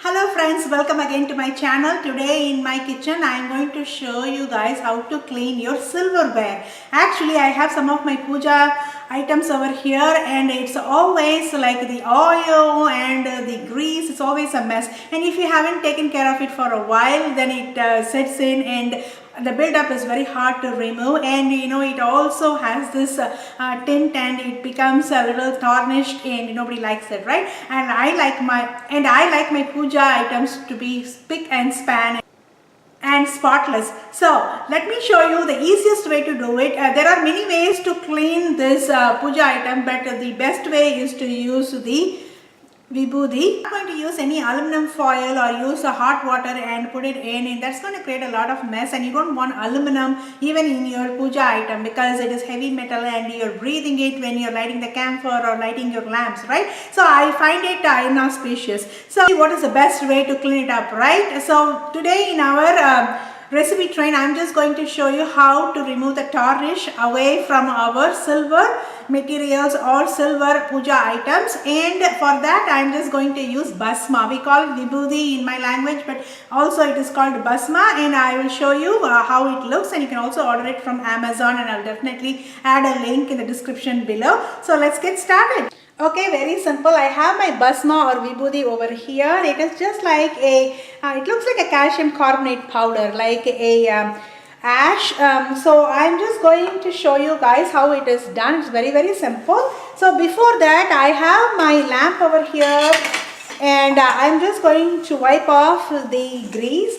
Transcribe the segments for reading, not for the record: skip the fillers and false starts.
Hello friends, welcome again to my channel. Today in my kitchen I am going to show you guys how to clean your silverware. Actually I have some of my puja items over here and it's always like the oil and the grease, it's always a mess, and if you haven't taken care of it for a while then it sets in and the buildup is very hard to remove, and you know it also has this tint and it becomes a little tarnished and nobody likes it, right? And I like my puja items to be spic and span and spotless. So let me show you the easiest way to do it. There are many ways to clean this puja item, but the best way is to use the vibhuti. I'm not going to use any aluminum foil or use a hot water and put it in, and that's going to create a lot of mess, and you don't want aluminum even in your puja item because it is heavy metal and you're breathing it when you're lighting the camphor or lighting your lamps, right? So I find it inauspicious. So what is the best way to clean it up, right? So today in our recipe train I'm just going to show you how to remove the tarnish away from our silver materials or silver puja items, and for that I'm just going to use basma. We call it vibhuti in my language, but also it is called basma, and I will show you how it looks, and you can also order it from Amazon, and I'll definitely add a link in the description below. So let's get started. Okay, very simple. I have my basma or vibhuti over here. It is just like a, it looks like a calcium carbonate powder, like a ash. So I'm just going to show you guys how it is done. It's very simple. So before that I have my lamp over here, and I'm just going to wipe off the grease,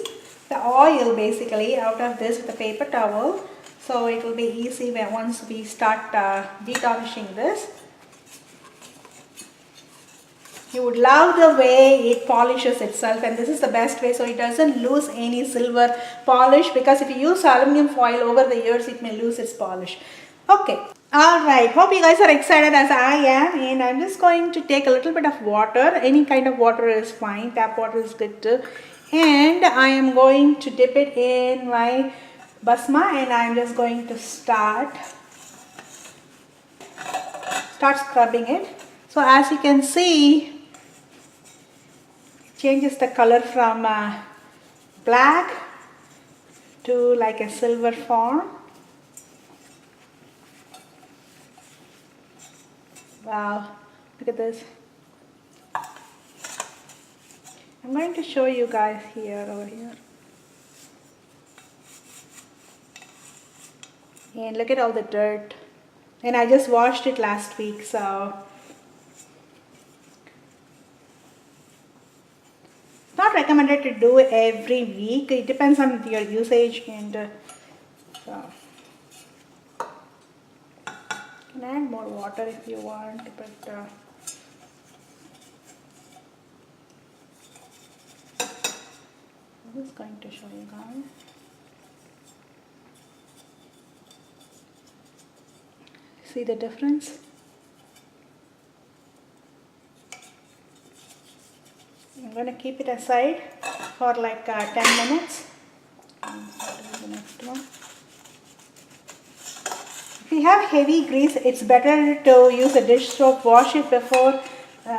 the oil basically, out of this with a paper towel. So it will be easy once we start detarnishing this. You would love the way it polishes itself, and this is the best way so it doesn't lose any silver polish, because if you use aluminum foil over the years it may lose its polish. Okay, alright, hope you guys are excited as I am, and I'm just going to take a little bit of water. Any kind of water is fine, tap water is good too, and I am going to dip it in my basma, and I'm just going to start scrubbing it. So as you can see, changes the color from black to like a silver form. Wow, look at this. I'm going to show you guys over here. And look at all the dirt. And I just washed it last week, so not recommended to do it every week. It depends on your usage, and so you can add more water if you want, but I'm just going to show you guys. See the difference? I'm going to keep it aside for like 10 minutes. The next one. If you have heavy grease, it's better to use a dish soap. Wash it before,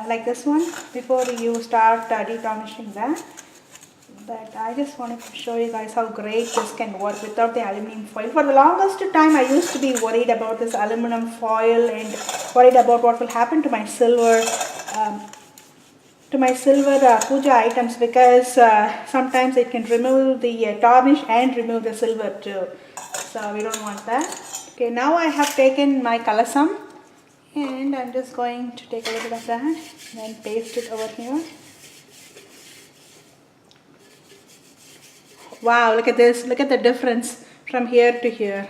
like this one, before you start detarnishing that. But I just wanted to show you guys how great this can work without the aluminum foil. For the longest time I used to be worried about this aluminum foil and worried about what will happen to my silver puja items, because sometimes it can remove the tarnish and remove the silver too, so we don't want that. Okay, now I have taken my kalasam, and I'm just going to take a little bit of that and paste it over here. Wow, look at this, look at the difference from here to here.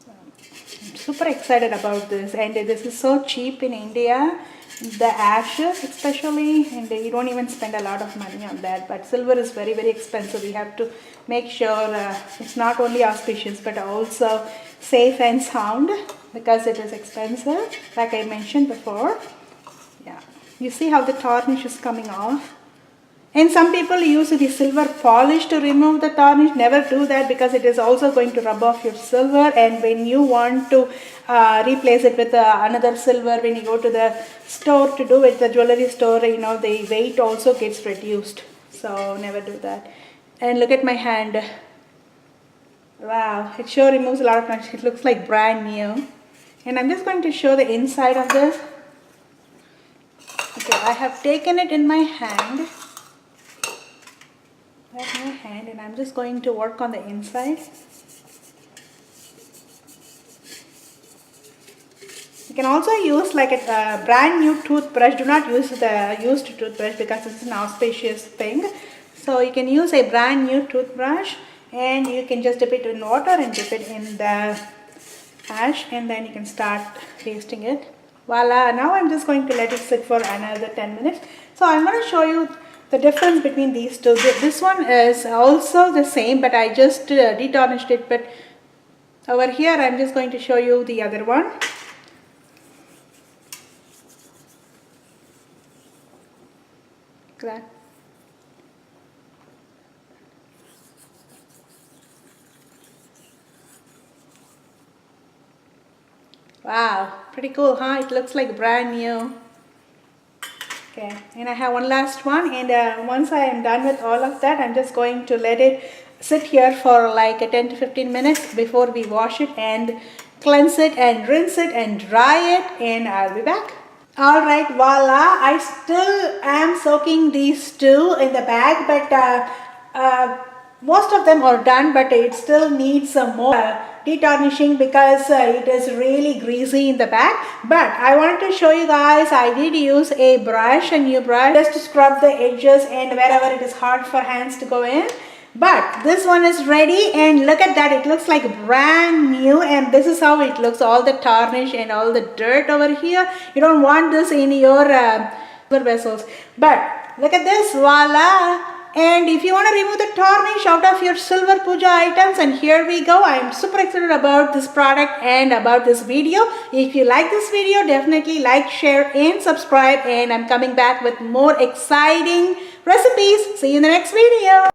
I'm super excited about this, and this is so cheap in India. The ashes especially, and you don't even spend a lot of money on that, but silver is very expensive. We have to make sure it's not only auspicious but also safe and sound, because it is expensive, like I mentioned before. Yeah, you see how the tarnish is coming off. And some people use the silver polish to remove the tarnish. Never do that because it is also going to rub off your silver, and when you want to replace it with another silver, when you go to the store to do it, the jewelry store, the weight also gets reduced. So never do that. And look at my hand. Wow, it sure removes a lot of tarnish. It looks like brand new. And I'm just going to show the inside of this. Okay, I have taken it in my hand. That's my hand, and I'm just going to work on the inside. You can also use like a brand new toothbrush. Do not use the used toothbrush because it's an auspicious thing. So you can use a brand new toothbrush, and you can just dip it in water and dip it in the ash, and then you can start pasting it. Voila, now I'm just going to let it sit for another 10 minutes. So I'm going to show you the difference between these two. This one is also the same, but I just detarnished it. But over here I'm just going to show you the other one. Look at that. Wow, pretty cool, huh? It looks like brand new. Okay, and I have one last one, and once I am done with all of that, I'm just going to let it sit here for like 10 to 15 minutes before we wash it and cleanse it and rinse it and dry it, and I'll be back. Alright, voila, I still am soaking these two in the bag, but most of them are done, but it still needs some more detarnishing because it is really greasy in the back. But I wanted to show you guys, I did use a new brush, just to scrub the edges and wherever it is hard for hands to go in. But this one is ready, and look at that, it looks like brand new, and this is how it looks, all the tarnish and all the dirt over here. You don't want this in your silver vessels. But look at this, voila. And if you want to remove the tarnish out of your silver puja items, and here we go. I am super excited about this product and about this video. If you like this video, definitely like, share and subscribe, and I'm coming back with more exciting recipes. See you in the next video.